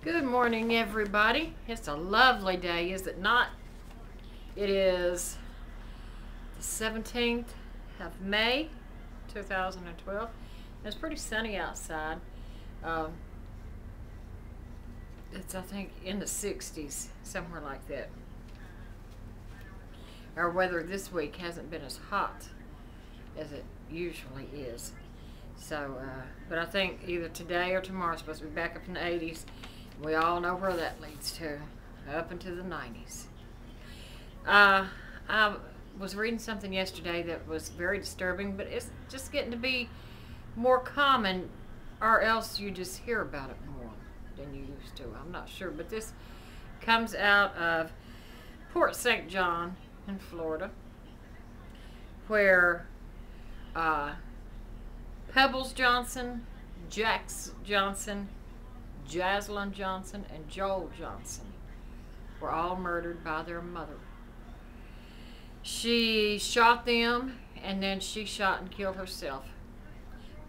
Good morning, everybody. It's a lovely day, is it not? It is the 17th of May, 2012. It's pretty sunny outside. Um, it's, I think, in the 60s, somewhere like that. Our weather this week hasn't been as hot as it usually is. So, but I think either today or tomorrow is supposed to be back up in the 80s. We all know where that leads to, up into the 90s. I was reading something yesterday that was very disturbing, but it's just getting to be more common, or else you just hear about it more than you used to. I'm not sure, but this comes out of Port St. John in Florida, where Pebbles Johnson, Jax Johnson, Jaslyn Johnson, and Joel Johnson were all murdered by their mother. She shot them, and then she shot and killed herself.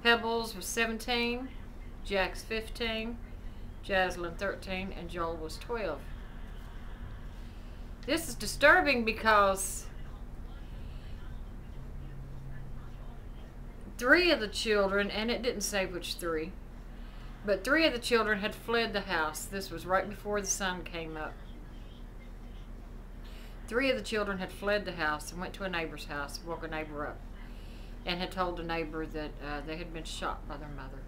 Pebbles was 17, Jax 15, Jaslyn 13, and Joel was 12. This is disturbing because 3 of the children, and it didn't say which 3, but 3 of the children had fled the house. This was right before the sun came up. 3 of the children had fled the house and went to a neighbor's house, woke a neighbor up, and had told the neighbor that they had been shot by their mother.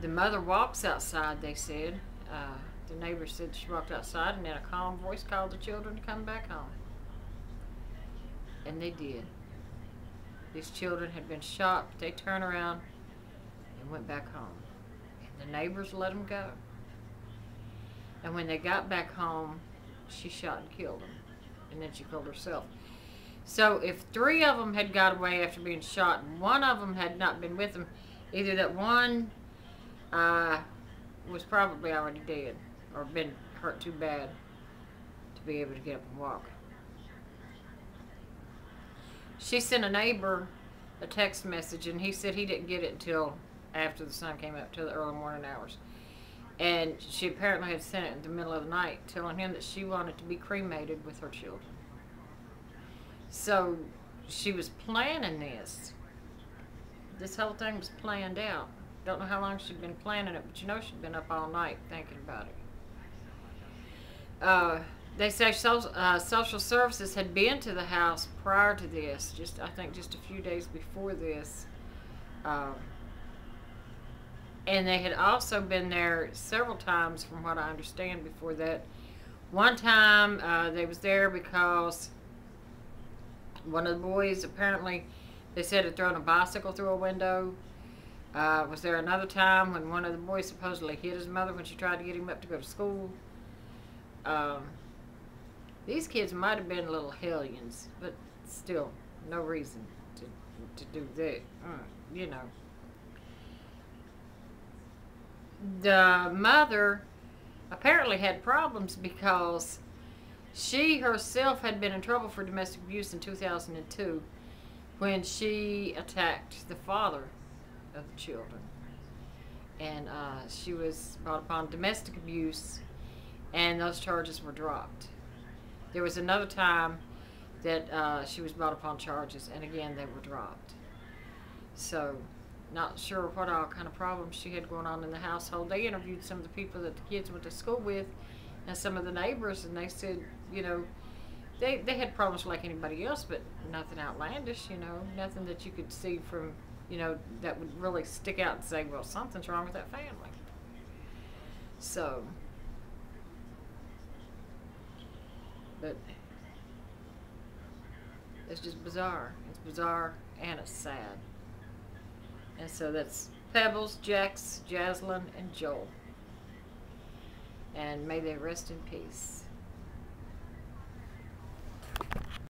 The mother walks outside, they said. The neighbor said she walked outside and in a calm voice called the children to come back home. And they did. These children had been shot, but they turned around and went back home. And the neighbors let them go. And when they got back home, she shot and killed them. And then she killed herself. So if 3 of them had got away after being shot and 1 of them had not been with them, either that one was probably already dead or been hurt too bad to be able to get up and walk. She sent a neighbor a text message, and he said he didn't get it until after the sun came up, till the early morning hours. And she apparently had sent it in the middle of the night, telling him that she wanted to be cremated with her children. So she was planning this. This whole thing was planned out. Don't know how long she'd been planning it, but you know she'd been up all night thinking about it. They say social services had been to the house prior to this, I think just a few days before this. And they had also been there several times, from what I understand, before that. One time they was there because one of the boys, apparently, they said had thrown a bicycle through a window. Was there another time when one of the boys supposedly hit his mother when she tried to get him up to go to school? These kids might have been little hellions, but still, no reason to do that, you know. The mother apparently had problems because she herself had been in trouble for domestic abuse in 2002 when she attacked the father of the children. And she was brought upon domestic abuse, and those charges were dropped. There was another time that she was brought upon charges, and again they were dropped. So, not sure what all kind of problems she had going on in the household. They interviewed some of the people that the kids went to school with and some of the neighbors, and they said, you know, they had problems like anybody else, but nothing outlandish, you know, nothing that you could see from, you know, that would really stick out and say, well, something's wrong with that family. So, but it's just bizarre. It's bizarre and it's sad. And so that's Pebbles, Jax, Jaslyn, and Joel. And may they rest in peace.